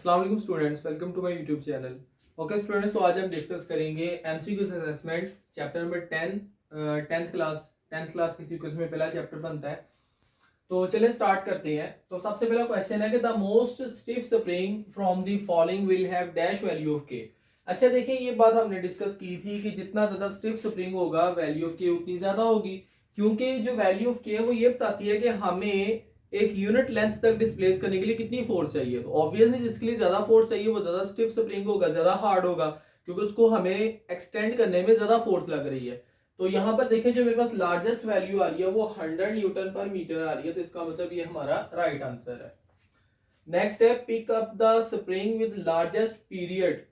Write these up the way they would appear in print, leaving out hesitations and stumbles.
अस्सलाम वालेकुम students, welcome to my YouTube channel. Okay students, तो आज हम डिस्कस करेंगे MCQs assessment chapter number 10। Tenth class की सीक्वेंस में पहला चैप्टर बनता है। तो चलिए स्टार्ट करते हैं। तो सबसे पहला क्वेश्चन है कि the most stiff spring from the following will have dash value of के। अच्छा देखिए, ये बात हमने डिस्कस की थी कि जितना ज्यादा स्टिफ स्प्रिंग होगा वैल्यू ऑफ के उतनी ज्यादा होगी, क्योंकि जो वैल्यू ऑफ के है वो ये बताती है कि हमें एक यूनिट लेंथ तक डिस्प्लेस करने के लिए कितनी फोर्स चाहिए। तो ऑब्वियसली जिसके लिए ज्यादा फोर्स चाहिए वो ज्यादा स्टिफ स्प्रिंग होगा, ज्यादा हार्ड होगा, क्योंकि उसको हमें एक्सटेंड करने में ज्यादा फोर्स लग रही है। तो यहाँ पर देखें, जो मेरे पास लार्जेस्ट वैल्यू आ रही है वो 100 न्यूटन पर मीटर आ रही है, तो इसका मतलब ये हमारा राइट आंसर है। नेक्स्ट है pick up the spring with largest period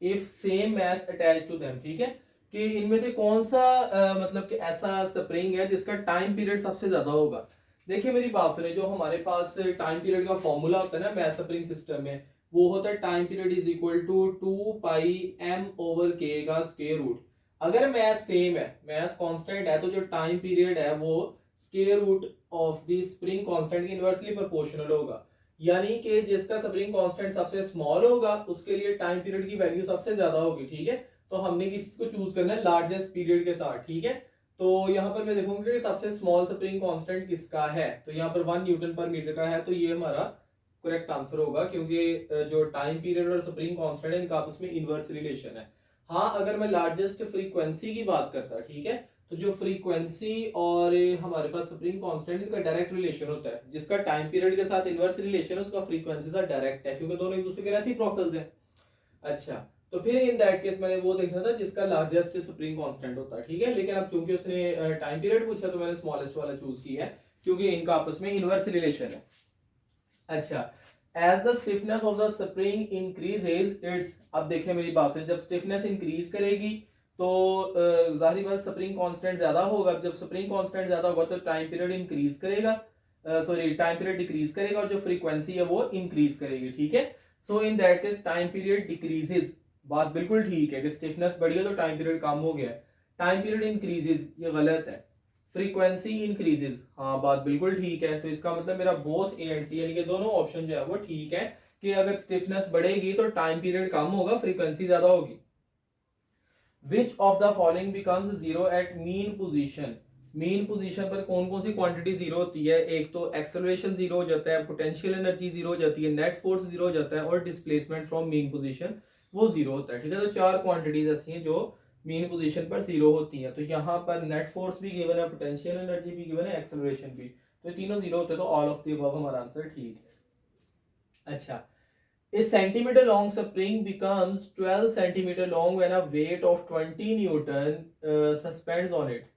if same mass attach to them. ठीक है, कि इनमें से कौन सा मतलब कि ऐसा स्प्रिंग है जिसका टाइम पीरियड सबसे ज्यादा होगा। देखिए मेरी बात सुने, जो हमारे पास टाइम पीरियड का फॉर्मूला होता है ना मैस स्प्रिंग सिस्टम में, वो होता है time period is equal to 2 pi m/k का स्क्वायर रूट। अगर मैस सेम है, मैस कांस्टेंट है, तो जो टाइम पीरियड है वो square root of the spring constant के इनवर्सली प्रोपोर्शनल होगा। यानी कि जिसका स्प्रिंग कांस्टेंट सबसे स्मॉल होगा उसके लिए टाइम पीरियड की वैल्यू सबसे ज्यादा होगी। ठीक है, तो हमने किसी को चूज करना है लार्जेस्ट पीरियड के साथ। ठीक है, तो यहाँ पर मैं देखूंगा कि सबसे स्मॉल स्प्रिंग कांस्टेंट किसका है, तो यहाँ पर 1 न्यूटन पर मीटर का है, तो ये हमारा करेक्ट आंसर होगा, क्योंकि जो टाइम पीरियड और स्प्रिंग कांस्टेंट है इनका आपस में इनवर्स रिलेशन है। हाँ, अगर मैं लार्जेस्ट फ्रीक्वेंसी की बात करता, ठीक है, तो जो फ्रीक्वेंसी और हमारे पास स्प्रिंग कांस्टेंट का डायरेक्ट रिलेशन होता है, जिसका टाइम पीरियड के साथ इनवर्स रिलेशन है उसका फ्रीक्वेंसी से डायरेक्ट है, क्योंकि दोनों एक दूसरे के रेसिप्रोकल्स हैं। अच्छा, तो फिर इन दैट केस मैंने वो देखना था जिसका लार्जेस्ट स्प्रिंग कांस्टेंट होता है। ठीक है, लेकिन अब चूंकि उसने टाइम पीरियड पूछा तो मैंने स्मॉलेस्ट वाला चूज किया है, क्योंकि इनका आपस में इनवर्स रिलेशन है। अच्छा, as the stiffness of the spring increases its. अब देखिए मेरी बात से, जब स्टिफनेस इंक्रीज करेगी तो जाहिर बात स्प्रिंग कांस्टेंट ज्यादा होगा। जब स्प्रिंग कांस्टेंट ज्यादा होगा तो टाइम पीरियड इंक्रीज करेगा, सॉरी टाइम पीरियड डिक्रीज करेगा, और जो फ्रीक्वेंसी है वो इंक्रीज करेगी। ठीक है, so in that case time period decreases. बात बिल्कुल ठीक है कि स्टिफनेस बढ़ी है तो टाइम पीरियड कम हो गया है। टाइम पीरियड इंक्रीजेज, ये गलत है। फ्रीक्वेंसी इंक्रीजेज, हाँ बात बिल्कुल ठीक है। तो इसका मतलब मेरा बोथ ए एंड सी यानी कि दोनों ऑप्शन जो है वो ठीक है, कि अगर स्टिफनेस बढ़ेगी तो टाइम पीरियड कम होगा, फ्रीक्वेंसी ज्यादा होगी। Which of the following becomes zero at mean position. Mean position पर कौन कौन सी क्वांटिटी जीरो होती है? एक तो एक्सेलरेशन जीरो हो जाता है, पोटेंशियल एनर्जी जीरो हो जाती है, नेट फोर्स जीरो हो जाता है, और डिस्प्लेसमेंट फ्रॉम मीन पोजीशन वो जीरो होता है। ठीक है, तो चार क्वांटिटीज ऐसी हैं जो मीन पोजीशन पर जीरो होती है। तो यहाँ पर नेट फोर्स भी गिवन है, पोटेंशियल एनर्जी भी गिवन है, एक्सेलरेशन भी, तो तीनों जीरो होते हैं, तो ऑल ऑफ द अबव हमारा आंसर ठीक है। अच्छा, a centimeter long spring becomes 12 centimeter long when a weight of 20 Newton suspends on it.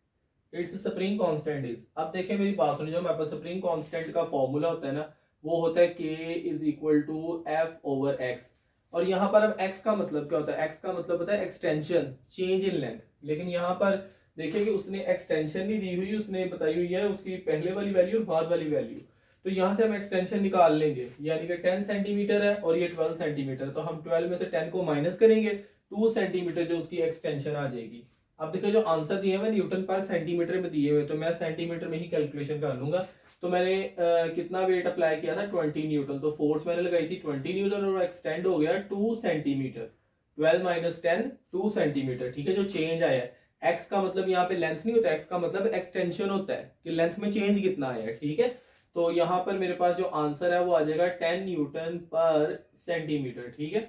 Its spring constant is। अब देखें मेरी बात सुनिए, जो हमारे पास स्प्रिंग कांस्टेंट का फॉर्मूला होता है ना, वो होता है k is equal to F/x। और यहाँ पर अब x का मतलब क्या होता है? x का मतलब होता है एक्सटेंशन, चेंज इन लेंथ। लेकिन यहाँ पर देखिए कि उसने एक्सटेंशन नहीं दी हुई, उसने बताई हुई है उसकी पहले वाली वैल्यू और बाद वाली वैल्यू। तो यहाँ से हम एक्सटेंशन निकाल लेंगे, यानी कि 10 सेंटीमीटर है और ये 12 सेंटीमीटर, तो हम 12 में से 10 को माइनस करेंगे, 2 सेंटीमीटर जो उसकी एक्सटेंशन आ जाएगी। अब देखो जो आंसर दिए हुए न्यूटन पर सेंटीमीटर में दिए हुए, तो मैं सेंटीमीटर में ही कैलकुलेशन कर लूंगा। तो मैंने कितना वेट अप्लाई किया था? 20 न्यूटन। तो फोर्स मैंने लगाई थी 20 न्यूटन और एक्सटेंड हो गया 2 सेंटीमीटर। 12 minus 10 2 centimetre. ठीक है, जो चेंज आया है, एक्स का मतलब यहाँ पे लेंथ नहीं होता, एक्स का मतलब एक्सटेंशन होता है कि लेंथ में चेंज कितना आया है। ठीक है, तो यहाँ पर मेरे पास जो आंसर है वो आ जाएगा 10 न्यूटन पर सेंटीमीटर। ठीक है,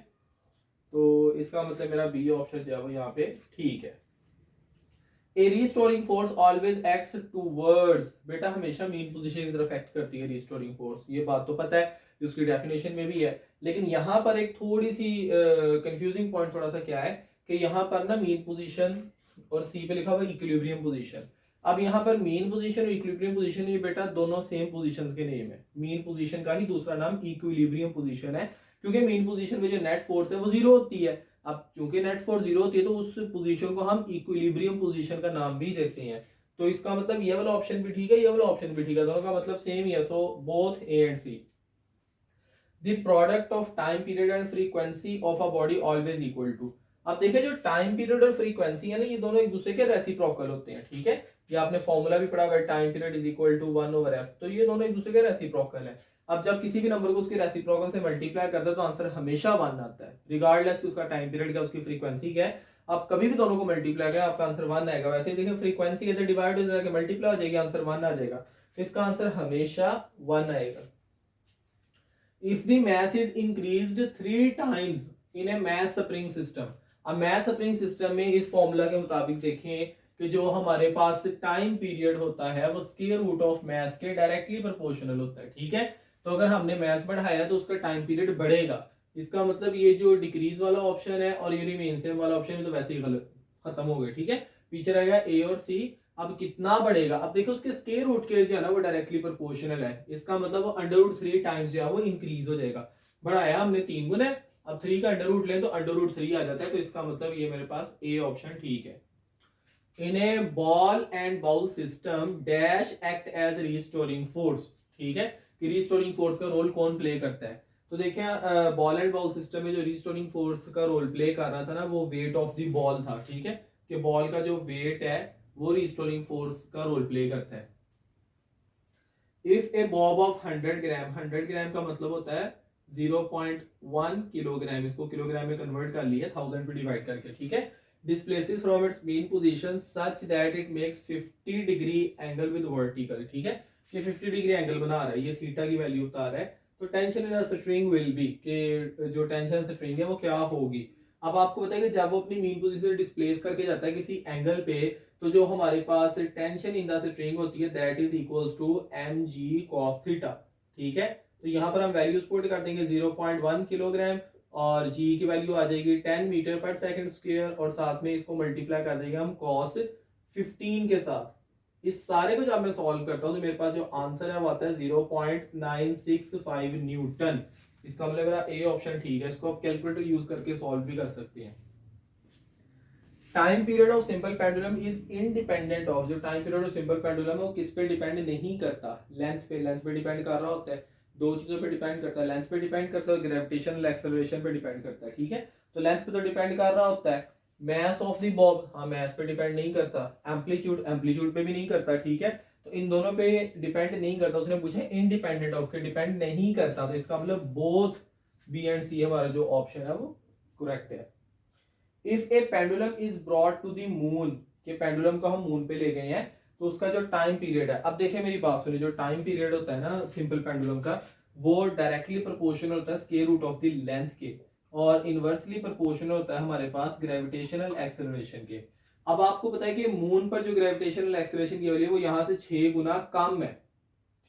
तो इसका मतलब मेरा बी ऑप्शन जो है वो यहाँ पे ठीक है। A restoring force always acts towards. बेटा हमेशा मीन पोजीशन की तरफ एक्ट करती है रीस्टोरिंग फोर्स, ये बात तो पता है, उसकी डेफिनेशन में भी है। लेकिन यहाँ पर एक थोड़ी सी कंफ्यूजिंग पॉइंट थोड़ा सा क्या है कि यहाँ पर ना मीन पोजीशन और सी पे लिखा हुआ इक्विलिब्रियम पोजीशन। अब यहाँ पर मीन पोजीशन और इक्विलिब्रियम पोजीशन, ये बेटा दोनों सेम पोजीशंस के नेम है। मीन पोजीशन का ही दूसरा नाम इक्विलिब्रियम पोजीशन है, क्योंकि मीन पोजीशन में जो नेट फोर्स है वो जीरो होती है। अब चूंकि नेट फोर्स जीरो होती है तो उस पोजीशन को हम इक्विलिब्रियम पोजीशन का नाम भी देते हैं। तो इसका मतलब ये वाला ऑप्शन भी ठीक है, ये वाला ऑप्शन भी ठीक है, दोनों का मतलब सेम ही है। So both A and C. The product of time period and frequency of a body always equal to. अब देखिए जो टाइम पीरियड और फ्रीक्वेंसी है ना, ये दोनों एक दूसरे के रेसिप्रोकल होते हैं। ठीक है, ये आपने फॉर्मूला भी पढ़ा हुआ है, time period is equal to 1/f, तो ये दोनों एक दूसरे के रेसिप्रोकल है। अब जब किसी भी नंबर को उसके रेसिप्रोकल से मल्टीप्लाई करते हैं तो आंसर हमेशा 1 आता है, रिगार्डलेस उसका टाइम पीरियड क्या, उसकी फ्रीक्वेंसी क्या है। आप कभी भी दोनों को मल्टीप्लाई करें आपका आंसर 1 आएगा। वैसे ही देखिए फ्रीक्वेंसी इधर डिवाइड हो जाएगा, मल्टीप्लाई हो जाएगी, आंसर 1 आ जाएगा। इसका आंसर हमेशा 1 आएगा। If the mass is increased 3 times in a mass spring system, अब mass spring system में इस फॉर्मूला के मुताबिक देखें कि जो हमारे पास टाइम पीरियड होता है वो स्क्वायर रूट ऑफ मास के डायरेक्टली प्रोपोर्शनल होता है, ठीक है। तो अगर हमने मास बढ़ाया तो उसका टाइम पीरियड बढ़ेगा। इसका मतलब ये जो डिक्रीज वाला ऑप्शन है और ये रिमेन सेम वाला ऑप्शन है तो वैसे ही गलत खत्म हो गया, ठीक है। पीछे रहेगा ए और सी। अब कितना बढ़ेगा, अब देखो उसके स्क्वायर रूट के जो है ना वो डायरेक्टली प्रोपोर्शनल है, इसका मतलब वो अंडर रूट 3 टाइम्स जो है वो इंक्रीज हो जाएगा। बढ़ाया हमने 3 गुना, अब 3 का अंडर रूट लें तो अंडर रूट 3 आ जाता है, तो इसका मतलब ये मेरे पास ए ऑप्शन ठीक है। In a ball and bowl system dash act as restoring force, ठीक है, कि रिस्टोरिंग फोर्स का रोल कौन प्ले करता है। तो देखिए बॉल एंड बाउल सिस्टम में जो रिस्टोरिंग फोर्स का रोल प्ले कर रहा था ना वो वेट ऑफ द बॉल था, ठीक है, कि बॉल का जो वेट है वो रिस्टोरिंग फोर्स का रोल प्ले करता है। इफ ए बॉब ऑफ 100 ग्राम, 100 ग्राम का मतलब होता है 0.1 किलोग्राम, इसको किलोग्राम में कन्वर्ट कर लिया 1000 पे डिवाइड करके, ठीक है, displaces from its main position such that it makes 50 degree angle with vertical, ठीक है, ये 50 डिग्री एंगल बना रहा है, ये थीटा की वैल्यू बता रहा है। तो tension in string will be, कि जो टेंशन स्ट्रिंग है वो क्या होगी। अब आपको पता है कि जब वो अपनी मेन पोजीशन से डिस्प्लेस करके जाता है किसी एंगल पे, तो जो हमारे पास टेंशन इन द स्ट्रिंग होती है that is equals to mg cos theta, ठीक है। तो यहाँ पर हम वैल्यूज पुट कर देंगे 0.1 किलोग्राम और g की वैल्यू आ जाएगी 10 मीटर पर सेकंड स्क्वायर और साथ में इसको मल्टीप्लाई कर देंगे हम cos 15 के साथ। इस सारे को जब मैं सॉल्व करता हूँ तो मेरे पास जो आंसर है वो आता है 0.965 न्यूटन। इसका मतलब मेरा ए ऑप्शन ठीक है, इसको आप कैलकुलेटर यूज करके सॉल्व भी कर सकते हैं। Time period of simple pendulum is independent of, जो time period of simple pendulum है वो किस पे डिपेंड नहीं करता, लेंथ पे, लेंथ पे डिपेंड कर रहा होता है। दो चीजों पे डिपेंड करता है, लेंथ पे डिपेंड करता है, ग्रेविटेशनल एक्सेलरेशन पे डिपेंड करता है, ठीक है। तो लेंथ पे तो डिपेंड कर रहा होता है। मास ऑफ द बॉब, हाँ मास पे डिपेंड नहीं करता। एम्पलीट्यूड, एम्पलीट्यूड पे भी नहीं करता, ठीक है। तो इन दोनों पे डिपेंड नहीं करता, उसने पूछा इंडिपेंडेंट ऑफ के, डिपेंड नहीं करता, तो इसका मतलब बोथ बी एंड सी हमारा जो ऑप्शन है वो करेक्ट है। If a pendulum is brought to the moon, के पेंडुलम को हम मून पे ले गए हैं, तो उसका जो टाइम पीरियड है, अब देखिए मेरी बात सुनिए, जो टाइम पीरियड होता है ना सिंपल पेंडुलम का वो डायरेक्टली प्रोपोर्शनल होता है square root of the length के, और इनवर्सली प्रोपोर्शनल होता है हमारे पास ग्रेविटेशनल एक्सेलरेशन के। अब आपको पता है कि मून पर जो ग्रेविटेशनल एक्सेलरेशन की वैल्यू है वो यहाँ से 6 गुना कम है,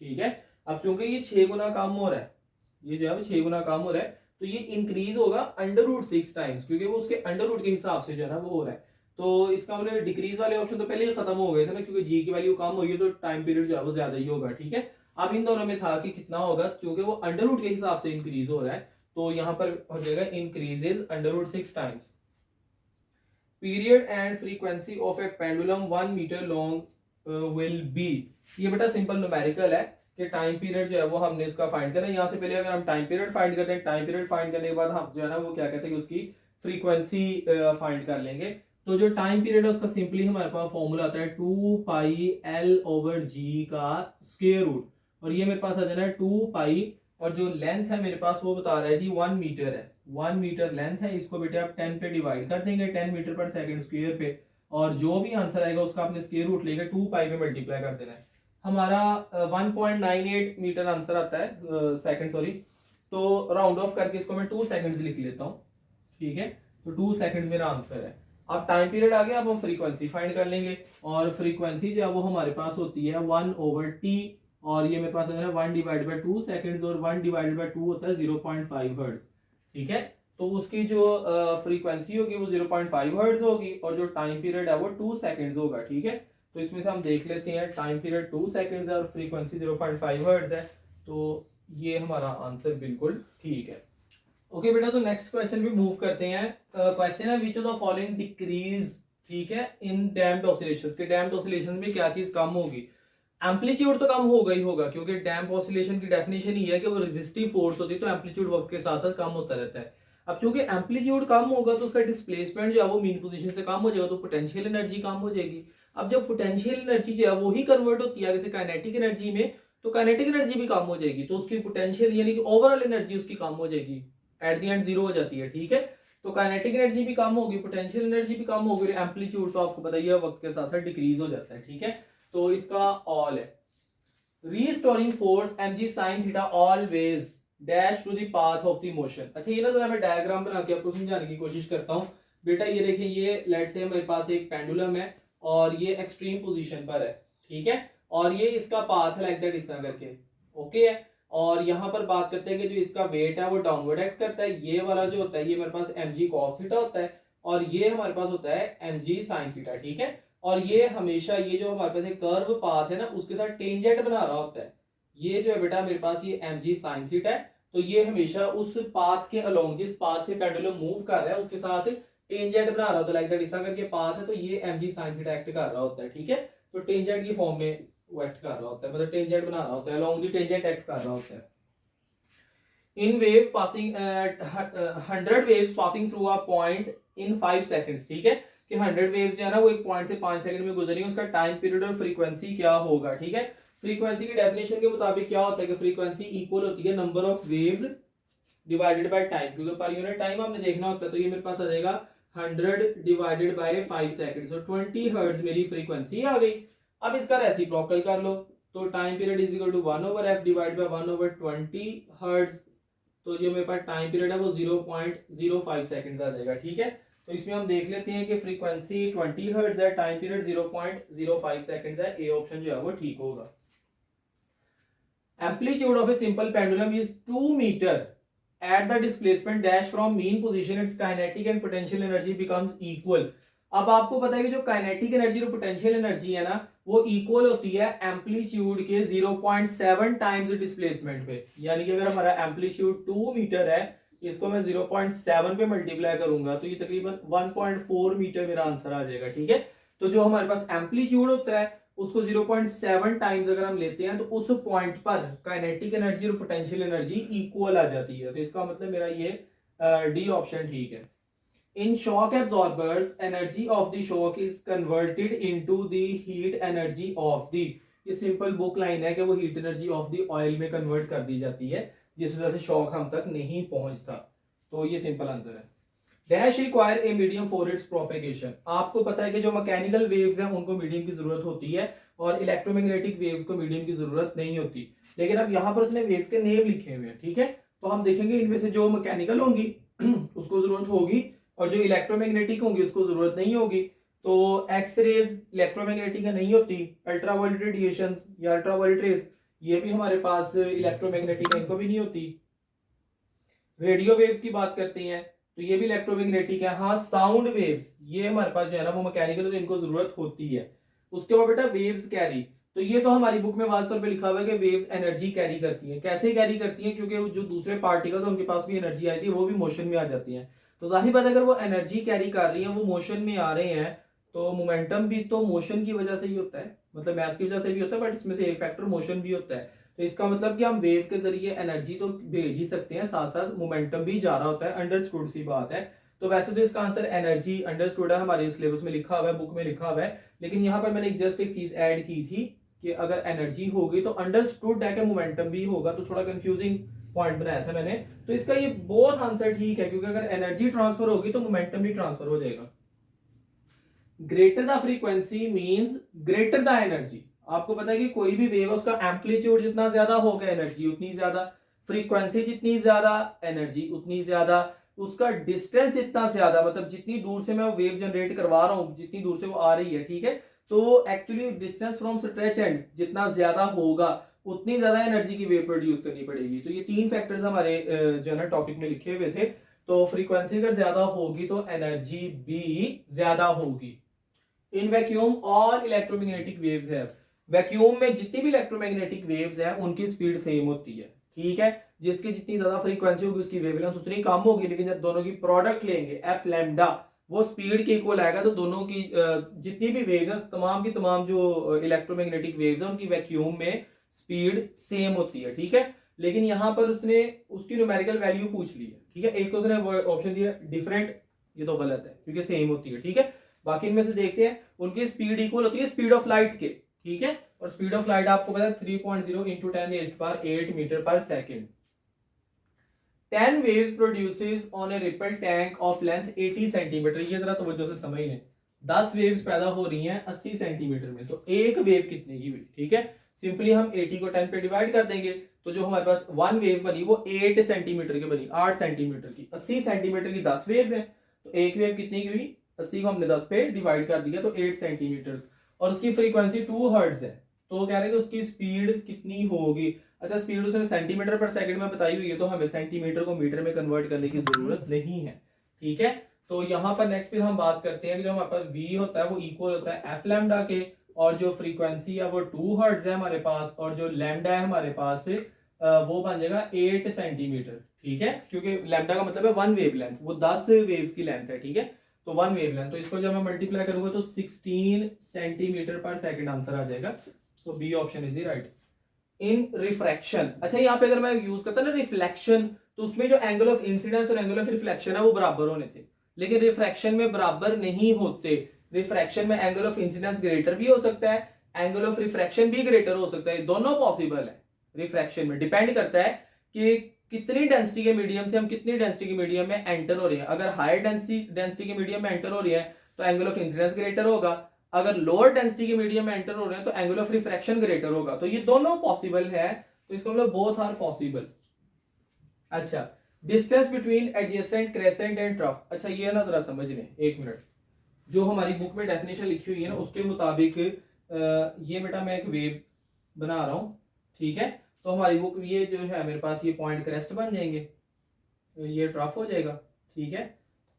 ठीक है। अब चूंकि ये 6 गुना कम हो रहा है, ये जो है वो 6 गुना कम हो रहा है, तो ये इंक्रीज होगा अंडर रूट 6 टाइम्स, क्योंकि वो उसके अंडर रूट के हिसाब से जो है ना वो हो रहा है। तो इसका मतलब डिक्रीज वाले ऑप्शन तो पहले ही खत्म हो गए थे ना, क्योंकि जी की वैल्यू कम होगी तो टाइम पीरियड जो है वो ज्यादा ही होगा, ठीक है। अब इन दोनों में था कि कितना होगा, क्योंकि वो अंडर रूट के हिसाब से इंक्रीज हो रहा है, तो यहाँ पर हो जाएगा increases under root 6 times. Period and frequency of a pendulum 1 meter long will be, ये बेटा सिंपल न्यूमेरिकल है कि टाइम पीरियड जो है वो हमने इसका फाइंड करना है। यहाँ से पहले अगर हम टाइम पीरियड फाइंड करते हैं, टाइम पीरियड फाइंड करने के बाद हम जो है ना वो क्या कहते हैं कि उसकी फ्रीक्वेंसी फाइंड कर लेंगे। तो जो टाइम पीरियड है उसका सिंपली हमारे पास फॉर्मूला आता है 2 पाई एल ओवर जी का स्क्वायर रूट, और ये मेरे पास आ जाना है 2 पाई, और जो लेंथ है मेरे पास वो बता रहा है जी 1 मीटर है, 1 मीटर लेंथ है। इसको बेटे आप 10 पे डिवाइड कर देंगे, 10 मीटर पर सेकंड स्क्वायर पे, और जो भी आंसर आएगा उसका आपने स्क्वायर रूट लेकर 2 पाई पे मल्टीप्लाई कर देना है। हमारा 1.98 मीटर आंसर आता है सेकंड, सॉरी, तो राउंड ऑफ करके इसको मैं 2 सेकंड्स लिख लेता हूँ, ठीक है। तो 2 सेकंड्स मेरा आंसर है। अब टाइम पीरियड आ गया, अब हम फ्रीक्वेंसी फाइंड कर लेंगे, और फ्रीक्वेंसी जो है वो हमारे पास होती है 1/t, और ये मेरे पास है 1 डिवाइड बाय 2 सेकंड्स, और 1 डिवाइड बाय 2 होता है 0.5 हर्ट्ज, ठीक है। तो उसकी जो फ्रीक्वेंसी होगी वो 0.5 हर्ट्ज होगी, और जो टाइम पीरियड है वो 2 सेकंड्स होगा, ठीक है। तो इसमें से हम देख लेते हैं, टाइम पीरियड 2 सेकंड्स है और फ्रीक्वेंसी 0.5 हर्ट्ज है, तो ये हमारा आंसर बिल्कुल ठीक है। ओके बेटा, तो नेक्स्ट क्वेश्चन भी मूव करते हैं। क्वेश्चन है which of the following decrease, ठीक है, इन डैम्प्ड ऑसिलेशंस, के डैम्प्ड ऑसिलेशंस में क्या चीज कम होगी। एम्पलीट्यूड तो कम होगा ही होगा, क्योंकि डैम्प ऑसिलेशन की डेफिनेशन ही है कि वो रेजिस्टिव फोर्स होती है, तो एम्पलीट्यूड वक्त के साथ साथ कम होता रहता है। अब चूंकि एम्पलीट्यूड कम होगा तो उसका डिस्प्लेसमेंट जो है वो मीन पोजीशन से कम हो जाएगा, तो पोटेंशियल एनर्जी कम हो जाएगी। अब जब पोटेंशियल एनर्जी जो है वो ही कन्वर्ट होती है जैसे काइनेटिक एनर्जी में, तो काइनेटिक एनर्जी भी कम हो जाएगी, तो उसकी पोटेंशियल यानी कि ओवरऑल एनर्जी उसकी कम हो जाएगी, एट द एंड जीरो हो जाती है। ठीक है, तो काइनेटिक एनर्जी भी कम होगी, पोटेंशियल एनर्जी भी कम होगी, एम्पलीट्यूड तो आपको पता ही है वक्त के साथ साथ डिक्रीज हो जाता है। ठीक है, तो इसका ऑल है restoring force mg sin theta always dash to the path of the motion. अच्छा ये ना जरा मैं डायग्राम बना के आपको समझाने की कोशिश करता हूं। बेटा ये देखें, ये लेट्स से मेरे पास एक पेंडुलम है और ये एक्सट्रीम पोजीशन पर है। ठीक है, और ये इसका पाथ है लाइक दैट, इस तरह करके। ओके है, और यहाँ पर बात करते हैं कि जो इसका वेट है वो डाउनवर्ड एक्ट करता है। ये वाला जो होता है ये मेरे पास mg cos थीटा होता है और ये हमारे पास होता है mg sin थीटा। ठीक है, और ये हमेशा ये जो हमारे पास एक कर्व पाथ है ना उसके साथ टेंजेंट बना रहा होता है। ये जो है बेटा मेरे पास ये mg sin थीटा है, तो ये हमेशा उस पाथ के अलोंग, जिस पाथ से पेंडुलम मूव कर रहा है उसके साथ टेंजेंट बना रहा होता है लाइक दैट, इस तरह करके पाथ है, तो ये mg sin थीटा एक्ट कर रहा होता है। ठीक है, तो टेंजेंट की फॉर्म में वो एक्ट कर रहा होता है, मतलब टेंजेंट बना रहा होता है, अलोंग द टेंजेंट एक्ट कर रहा होता है। In wave passing 100 waves passing through a point in 5 seconds. ठीक है, कि 100 वेव्स जो है ना वो एक पॉइंट से 5 सेकंड में गुजरी, उसका टाइम पीरियड और फ्रीक्वेंसी क्या होगा। ठीक है, फ्रीक्वेंसी की डेफिनेशन के मुताबिक क्या होता है कि फ्रीक्वेंसी इक्वल होती है number of waves divided by time, क्योंकि पर यूनिट टाइम हमने देखना होता है। तो ये मेरे पास आ जाएगा 100 divided by 5 second, so 20 hertz मेरी फ्रीक्वेंसी आ गई। अब इसका रेसिप्रोकल कर लो, तो time period is equal to 1/f divide by 1/20 hertz, तो जो मेरे पास टाइम पीरियड है वो 0.05 सेकंड्स आ जाएगा। ठीक है, तो इसमें हम देख लेते हैं कि फ्रीक्वेंसी 20 हर्ट्ज है, टाइम पीरियड 0.05 सेकंड्स है, ए ऑप्शन जो है वो ठीक होगा। Amplitude of a simple pendulum is 2 meter at the displacement dash from mean position, its kinetic and potential energy becomes equal. अब आपको पता है कि जो काइनेटिक एनर्जी और पोटेंशियल एनर्जी है ना वो इक्वल होती है एम्पलीट्यूड के 0.7 टाइम्स डिस्प्लेसमेंट पे, यानी कि अगर हमारा एम्पलीट्यूड 2 मीटर है, इसको मैं 0.7 पे मल्टीप्लाई करूंगा तो ये तकरीबन 1.4 मीटर मेरा आंसर आ जाएगा। ठीक है, तो जो हमारे पास एम्पलीट्यूड होता है उसको 0.7 टाइम्स अगर हम लेते हैं तो उस पॉइंट पर काइनेटिक एनर्जी और पोटेंशियल एनर्जी इक्वल आ जाती है। तो इसका मतलब मेरा ये डी ऑप्शन ठीक है। In shock absorbers, energy of the shock is converted into the heat energy of the, ये सिंपल बुक लाइन है कि वो heat energy of the oil में कन्वर्ट कर दी जाती है, जिस वजह से शॉक हम तक नहीं पहुंचता। तो ये सिंपल आंसर है। Dash require a medium for its propagation. आपको पता है कि जो मैकेनिकल वेव्स हैं उनको मीडियम की जरूरत होती है और इलेक्ट्रोमैग्नेटिक वेव्स को मीडियम की जरूरत नहीं होती, लेकिन अब यहाँ पर उसने वेव्स के नेम लिखे हुए हैं। ठीक है, तो हम देखेंगे इनमें से जो मैकेनिकल होंगी उसको जरूरत होगी और जो इलेक्ट्रोमैग्नेटिक होंगी उसको जरूरत नहीं होगी। तो एक्स रेज इलेक्ट्रोमैग्नेटिक नहीं होती, अल्ट्रावायलेट रेडिएशन या अल्ट्रावायलेट रेज ये भी हमारे पास इलेक्ट्रोमैग्नेटिक इनको भी नहीं होती। रेडियो वेव्स की बात करते हैं तो ये भी इलेक्ट्रोमैग्नेटिक है। हाँ, साउंड वेव्स ये हमारे पास जो है ना वो मैकेनिकल, तो इनको जरूरत होती है। उसके बाद बेटा वेव्स कैरी, तो ये तो हमारी बुक में वास्तव पे लिखा हुआ है कि वेव्स एनर्जी कैरी करती हैं। कैसे कैरी करती हैं, क्योंकि जो दूसरे पार्टिकल्स हैं उनके पास भी एनर्जी आई थी, वो भी मोशन में आ जाती हैं। तो जाहिर बात है अगर वो एनर्जी कैरी कर रही है, वो मोशन में आ रहे हैं, तो मोमेंटम भी तो मोशन की वजह से ही होता है, मतलब मैस की वजह से भी होता है, बट इसमें से एक फैक्टर मोशन भी होता है। तो इसका मतलब कि हम वेव के जरिए एनर्जी तो भेज ही सकते हैं, साथ साथ मोमेंटम भी जा रहा होता है, अंडरस्टूड सी बात है। तो वैसे तो इसका आंसर एनर्जी अंडरस्टूड है, हमारे सिलेबस में लिखा हुआ है, बुक में लिखा हुआ है, लेकिन यहाँ पर मैंने जस्ट एक चीज ऐड की थी कि अगर एनर्जी होगी तो अंडरस्टूड है कि मोमेंटम भी होगा, तो थोड़ा कंफ्यूजिंग पॉइंट बनाया था मैंने। तो इसका ये बहुत आंसर ठीक है, क्योंकि अगर एनर्जी ट्रांसफर होगी तो मोमेंटम भी ट्रांसफर हो जाएगा। Greater the frequency means greater the energy. आपको पता है कि कोई भी वेव है उसका एम्पलीट्यूड जितना ज्यादा होगा एनर्जी उतनी ज्यादा, फ्रीक्वेंसी जितनी ज्यादा एनर्जी उतनी ज्यादा, उसका डिस्टेंस जितना ज्यादा, मतलब जितनी दूर से मैं वेव जनरेट करवा रहा हूं जितनी दूर से वो आ रही है। ठीक है, तो actually distance from stretch and जितना ज्यादा होगा उतनी ज्यादा एनर्जी की वेव प्रोड्यूस करनी पड़ेगी। तो ये तीन फैक्टर्स हमारे जो है ना टॉपिक में लिखे हुए थे। तो फ्रीक्वेंसी अगर ज्यादा होगी तो एनर्जी भी ज्यादा होगी। In vacuum all electromagnetic waves है, वैक्यूम में जितनी भी इलेक्ट्रोमैग्नेटिक वेव्स हैं उनकी स्पीड सेम होती है। ठीक है, जिसकी जितनी ज्यादा फ्रीक्वेंसी होगी उसकी वेवलेंथ उतनी कम होगी, लेकिन जब दोनों की प्रोडक्ट लेंगे एफ लैम्डा वो स्पीड के इक्वल आएगा, तो दोनों की जितनी भी वेव्स हैं तमाम की तमाम जो इलेक्ट्रोमैग्नेटिक वेव्स हैं उनकी वैक्यूम में स्पीड सेम होती है। ठीक है, लेकिन यहां पर उसने उसकी न्यूमेरिकल वैल्यू पूछ ली है। ठीक है, एक तो उसने ऑप्शन दिया डिफरेंट, ये तो गलत है क्योंकि सेम होती है। ठीक है, बाकी इनमें से देखते हैं, उनकी स्पीड इक्वल होती है स्पीड ऑफ लाइट के। ठीक है, और स्पीड ऑफ लाइट आपको पता है 3.0 इंटू 10⁸ मीटर पर second. 10 waves produces on a ripple tank of length 80 centimetre. ये जरा तवज्जो से समझ लें, 10 वेव्स पैदा हो रही हैं 80 सेंटीमीटर में, तो एक वेव कितने की हुई? ठीक है, सिंपली हम 80 को 10 पे डिवाइड कर देंगे, तो जो हमारे पास 1 वेव बनी वो 8 सेंटीमीटर की बनी, 8 सेंटीमीटर की। 80 सेंटीमीटर की 10 वेव्स हैं, तो एक वेव कितनी की हुई? 80 को हमने 10 पे डिवाइड कर दिया, तो 8 सेंटीमीटर, और उसकी फ्रीक्वेंसी 2 हर्ट्ज है। तो कह रहे हैं उसकी स्पीड कितनी होगी? अच्छा, स्पीड उसने सेंटीमीटर पर सेकंड में बताई हुई है, तो हमें सेंटीमीटर को मीटर में कन्वर्ट करने की जरूरत नहीं है। ठीक है, तो यहाँ पर नेक्स्ट फिर हम बात करते हैं कि जो हमारे पास v होता है वो इक्वल होता है एफ लैम्डा के, और जो फ्रीक्वेंसी है वो 2 हर्ट्ज है हमारे पास, और जो लैम्डा है हमारे पास वो बन जाएगा 8 सेंटीमीटर। ठीक है, क्योंकि लैम्डा का मतलब है 1 वेव लेंथ, वो 10 वेव्स की लेंथ है। ठीक है, तो 1 वेव लेंथ, तो इसको जब मैं मल्टीप्लाई करूंगा तो 16 सेंटीमीटर पर सेकंड आंसर आ जाएगा। So B option is the right. In refraction, अच्छा यहाँ पे अगर मैं यूज करता ना रिफ्लेक्शन, तो उसमें जो एंगल ऑफ इंसिडेंस और एंगल ऑफ रिफ्लेक्शन है वो बराबर होने थे, लेकिन रिफ्रैक्शन में बराबर नहीं होते। रिफ्रैक्शन में एंगल ऑफ इंसिडेंस ग्रेटर भी हो सकता है, एंगल ऑफ रिफ्रैक्शन भी ग्रेटर हो सकता है, दोनों पॉसिबल है। रिफ्रैक्शन में डिपेंड करता है कि कितनी डेंसिटी के मीडियम से हम कितनी डेंसिटी के मीडियम में एंटर हो रहे हैं। अगर हाई डेंसिटी के मीडियम में एंटर हो रही है तो एंगल ऑफ इंसिडेंस ग्रेटर होगा, अगर लोअर डेंसिटी के मीडियम में एंटर हो रहे हैं तो एंगल ऑफ रिफ्रैक्शन ग्रेटर होगा। तो ये दोनों पॉसिबल है, तो इसका मतलब बोथ आर पॉसिबल। अच्छा, distance between adjacent crescent and trough, अच्छा ये ना जरा समझ लें एक मिनट, जो हमारी बुक में डेफिनेशन लिखी हुई है ना उसके मुताबिक ये बेटा मैं एक वेव बना रहा हूं। ठीक है, तो हमारी बुक ये जो है मेरे पास ये पॉइंट क्रेस्ट बन जाएंगे, ये ट्रफ हो जाएगा। ठीक है,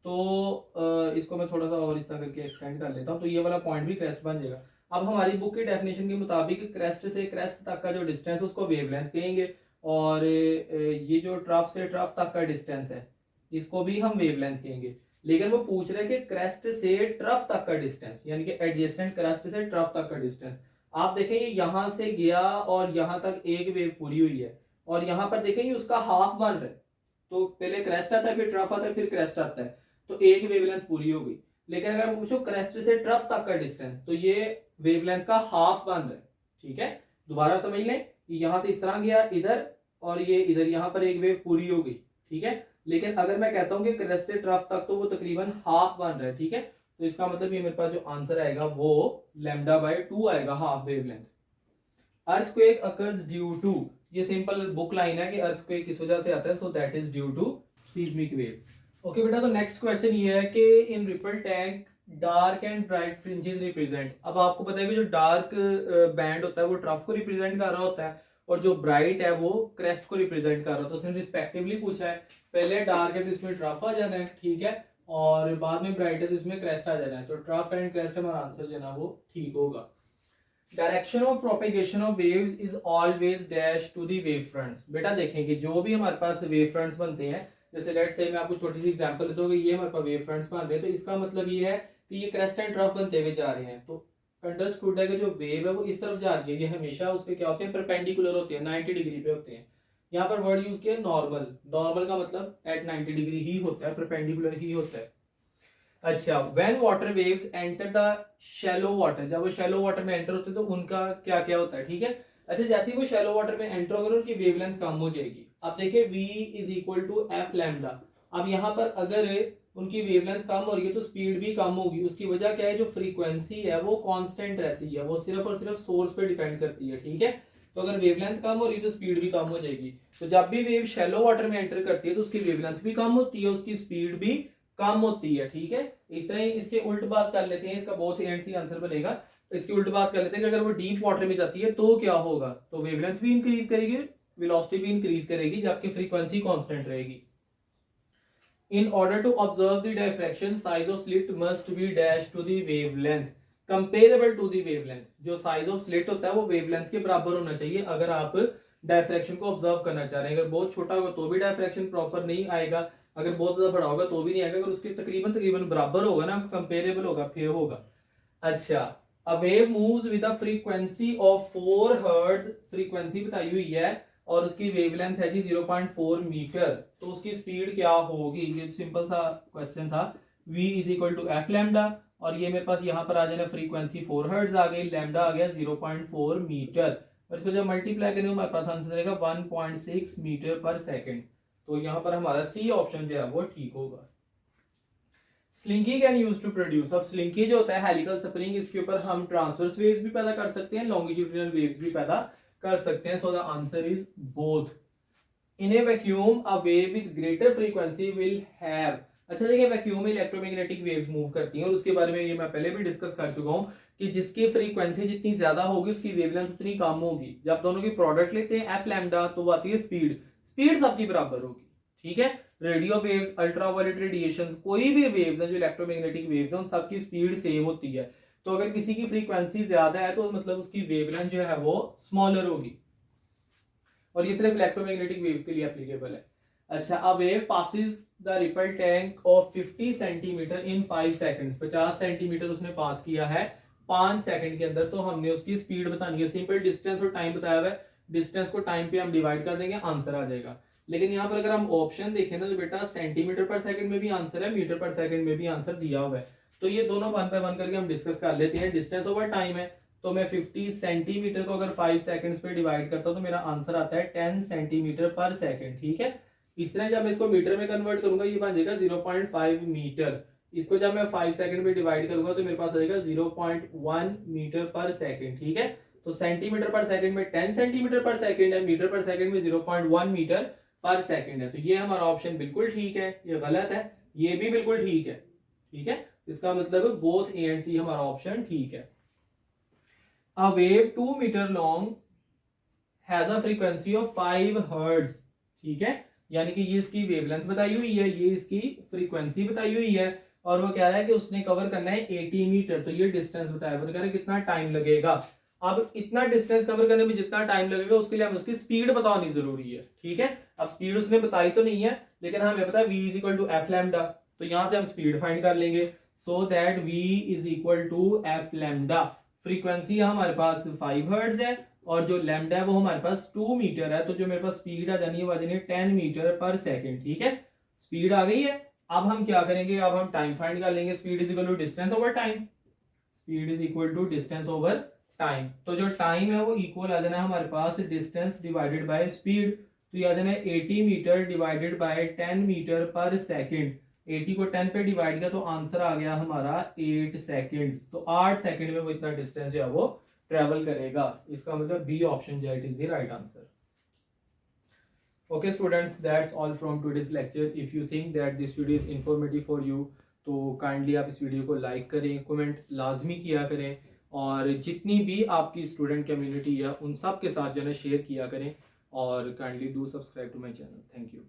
तो इसको मैं थोड़ा सा और इस तरह करके एक्सटेंड कर लेता हूं, तो ये वाला पॉइंट भी क्रेस्ट बन जाएगा। अब हमारी बुक की डेफिनेशन के मुताबिक क्रेस्ट से क्रेस्ट तक का जो डिस्टेंस है उसको वेवलेंथ कहेंगे, और ये जो ट्रफ से ट्रफ तक का डिस्टेंस है इसको भी हम वेवलेंथ कहेंगे। लेकिन वो पूछ रहे हैं कि क्रेस्ट से ट्रफ तक का डिस्टेंस, यानी कि एडजेसेंट क्रेस्ट से ट्रफ तक का डिस्टेंस। आप देखें ये यहां से गया और यहां तक एक वेव पूरी हुई है, और यहां पर देखेंगे उसका हाफ बन रहा है, तो पहले क्रेस्ट आता है फिर ट्रफ आता है फिर क्रेस्ट आता है, तो एक वेवलेंथ पूरी हो गई। लेकिन अगर पूछो क्रेस्ट से ट्रफ तक का डिस्टेंस, तो ये वेवलेंथ का हाफ बन रहा है। ठीक है, दोबारा समझ लें, यहां से इस तरह गया इधर, और ये इधर, यहां पर एक वेव पूरी हो गई। ठीक है, लेकिन अगर मैं कहता हूं कि क्रेस्ट से ट्रफ तक, तो वो तकरीबन हाफ बन रहा है। ठीक है, तो इसका मतलब ये मेरे पास जो आंसर आएगा वो λ/2 आएगा, half wavelength. Earthquake occurs due to, ये सिंपल बुक लाइन है कि अर्थक्वेक किस वजह से आता है, so that is due to seismic waves. Okay बेटा, तो नेक्स्ट क्वेश्चन ये है कि in ripple tank dark and bright fringes represent. अब आपको पता है कि जो डार्क बैंड होता है वो ट्रफ को रिप्रेजेंट कर रहा होता है, और जो ब्राइट है वो क्रेस्ट को रिप्रेजेंट कर रहा है। तो उसने रिस्पेक्टिवली पूछा है, पहले डार्क है तो इसमें ट्रफ आ जाना है, ठीक है, और बाद में ब्राइट है तो इसमें क्रेस्ट आ जाना है। तो ट्रफ एंड क्रेस्ट हमारा आंसर जो है ना वो ठीक होगा। Direction of propagation of waves is always dash to the wave fronts. बेटा देखेंगे जो भी हमारे पास वेव फ्रंट्स बनते हैं, जैसे लेट्स से मैं आपको छोटी सी एग्जांपल देता हूं कि ये हमारे पास वेव फ्रंट्स बन रहे हैं, तो इसका मतलब ये है कि ये क्रेस्ट एंड ट्रफ बनते हुए जा रहे हैं। तो अंडरस्टूड है कि जो वेव है वो इस तरफ जा रही है, ये हमेशा उसके क्या होते हैं, परपेंडिकुलर होते हैं, 90 डिग्री पे होते हैं। यहाँ पर वर्ड यूज किया नॉर्मल, नॉर्मल का मतलब एट 90 डिग्री ही होता है, परपेंडिकुलर ही होता है। अच्छा, when water waves enter the shallow water, जब वो शैलो वाटर में एंटर होते हैं तो उनका क्या क्या होता है। ठीक है, अच्छा जैसे ही वो शैलो वाटर में एंटर होगा उनकी वेवलेंथ कम हो जाएगी। अब देखिए v is equal to F lambda. अब यहाँ पर अगर उनकी वेवलेंथ कम हो रही है तो स्पीड भी कम होगी। उसकी वजह क्या है, जो फ्रीक्वेंसी है वो कांस्टेंट रहती है, वो सिर्फ और सिर्फ सोर्स पे डिपेंड करती है। ठीक है, तो अगर वेवलेंथ कम हो रही है तो स्पीड भी कम हो जाएगी। तो जब भी वेव शैलो वाटर में एंटर करती है तो उसकी वेवलेंथ भी कम होती है, उसकी स्पीड भी कम होती है। ठीक है, इस तरह इसके उल्ट बात कर लेते हैं, इसका बहुत एंड सी आंसर बनेगा। इसकी उल्ट बात कर लेते हैं कि अगर वो डीप वाटर में जाती है तो क्या होगा, तो वेवलेंथ भी इंक्रीज करेगी, वेलोसिटी भी इंक्रीज करेगी, जबकि फ्रीक्वेंसी कांस्टेंट रहेगी। In order to observe the diffraction, size of slit must be dash to the wavelength comparable to the wavelength। जो size of slit होता है वो wavelength के बराबर होना चाहिए अगर आप डायफ्रैक्शन को ऑब्जर्व करना चाह रहे हैं। अगर बहुत छोटा होगा तो भी डायफ्रैक्शन प्रॉपर नहीं आएगा, अगर बहुत ज्यादा बड़ा होगा तो भी नहीं आएगा, अगर उसके तकरीबन बराबर होगा ना, कंपेरेबल होगा, फिर होगा। अच्छा, a wave moves with a frequency of 4 hertz, frequency बताई हुई है, और उसकी वेवलेंथ है जी 0.4 मीटर, तो उसकी स्पीड क्या होगी। ये सिंपल सा क्वेश्चन था। v is equal to F lambda, और ये मेरे पास यहाँ पर आ जाना फ्रीक्वेंसी 4 हर्ट्ज आ गई, लैम्डा आ गया 0.4 मीटर, और इसको जब मल्टीप्लाई करेंगे हमारे पास आंसर आएगा 1.6 मीटर पर सेकंड। तो यहाँ पर हमारा सी ऑप्शन जो है वो ठीक होगा। Slinky can use to produce, अब स्लिंकी जो होता है हेलिकल स्प्रिंग, इसके ऊपर हम ट्रांसवर्स वेव्स भी पैदा कर सकते हैं, लॉन्गिट्यूडिनल वेव्स भी पैदा कर सकते हैं। So the answer is both. In A vacuum a wave with greater frequency will have, अच्छा देखिए वैक्यूम में इलेक्ट्रोमैग्नेटिक वेव्स मूव करती हैं और उसके बारे में ये मैं पहले भी डिस्कस कर चुका हूं कि जिसकी फ्रीक्वेंसी जितनी ज्यादा होगी उसकी वेवलेंथ उतनी कम होगी। जब दोनों की प्रोडक्ट लेते हैं एफ लैम्डा तो वो आती है स्पीड, स्पीड सबकी बराबर होगी, ठीक है। रेडियो वेव्स, अल्ट्रावायलेट रेडिएशंस, कोई भी वेव्स है जो इलेक्ट्रोमैग्नेटिक वेव्स हैं उन सबकी स्पीड सेम होती है। तो अगर किसी की फ्रीक्वेंसी ज्यादा है तो मतलब उसकी वेवलेंथ जो है वो स्मॉलर होगी, और ये सिर्फ इलेक्ट्रोमैग्नेटिक वेव्स के लिए एप्लीकेबल है। अच्छा, a wave passes the ripple tank of 50 centimetre in 5 seconds, 50 centimetre उसने पास किया है 5 सेकंड के अंदर, तो हमने उसकी स्पीड बतानी है। सिंपल डिस्टेंस और टाइम बताया हुआ है, डिस्टेंस को टाइम पे हम डिवाइड कर देंगे, आंसर आ जाएगा। लेकिन यहाँ पर अगर हम ऑप्शन देखें ना तो बेटा सेंटीमीटर पर सेकंड में भी आंसर है, मीटर पर सेकंड में भी आंसर दिया हुआ है। तो ये दोनों वन बाय वन करके हम डिस्कस कर लेते हैं। डिस्टेंस ओवर टाइम है तो मैं 50 सेंटीमीटर को अगर 5 सेकंड्स पे डिवाइड करता हूं तो मेरा आंसर आता है 10 सेंटीमीटर पर सेकंड, ठीक है। इस तरह जब मैं इसको मीटर में कन्वर्ट करूंगा ये बन जाएगा 0.5 मीटर। इसको जब मैं 5 सेकंड में डिवाइड करूंगा तो मेरे पास आ जाएगा 0.1 मीटर पर सेकंड, ठीक है। तो सेंटीमीटर पर सेकंड में 10 सेंटीमीटर पर सेकंड है, मीटर पर सेकंड में 0.1 मीटर पर सेकंड है। तो ये हमारा ऑप्शन बिल्कुल ठीक है, ये गलत है, ये भी बिल्कुल ठीक है, ठीक है। इसका मतलब बोथ ए एंड सी हमारा ऑप्शन ठीक है। A wave 2 meter long has a frequency of 5 hertz, ठीक है। यानी कि ये इसकी वेवलेंथ बताई हुई है, ये इसकी फ्रीक्वेंसी बताई हुई है, और वो कह रहा है कि उसने कवर करना है 80 मीटर। तो ये डिस्टेंस बताया, वो कह रहा है कितना टाइम लगेगा। अब इतना डिस्टेंस कवर करने में जितना टाइम लगेगा उसके लिए हमें उसकी स्पीड बतानी जरूरी है, ठीक है। अब स्पीड उसने बताई तो नहीं है, लेकिन हमें पता है v is equal to F lambda, तो यहां से हम स्पीड फाइंड कर लेंगे। So that v is equal to F lambda, frequency हमारे पास 5 हर्ट्ज है और जो लैम्डा है वो हमारे पास 2 मीटर है, तो जो मेरे पास स्पीड आ जानी है वो आ जानी है 10 मीटर पर सेकंड, ठीक है। स्पीड आ गई है। अब हम क्या करेंगे, अब हम टाइम फाइंड कर लेंगे। Speed is equal to distance over time, speed is equal to distance over time. तो जो टाइम है वो इक्वल आ जाना है हमारे पास डिस्टेंस डिवाइडेड बाय स्पीड, तो ये आ जाना है 80 मीटर डिवाइडेड बाय 10 मीटर पर सेकंड। 80 को 10 पे डिवाइड किया तो आंसर आ गया हमारा 8 सेकंड्स। तो 8 सेकंड में वो इतना डिस्टेंस जो है वो ट्रेवल करेगा। इसका मतलब बी ऑप्शन जो है it is the right answer. Okay students, that's all from today's lecture. If you think that this video is informative for you तो काइंडली आप इस वीडियो को लाइक करें, कमेंट लाजमी किया करें, और जितनी भी आपकी स्टूडेंट कम्युनिटी है उन सब के साथ जो है शेयर किया करें, और kindly do subscribe to my channel. Thank you.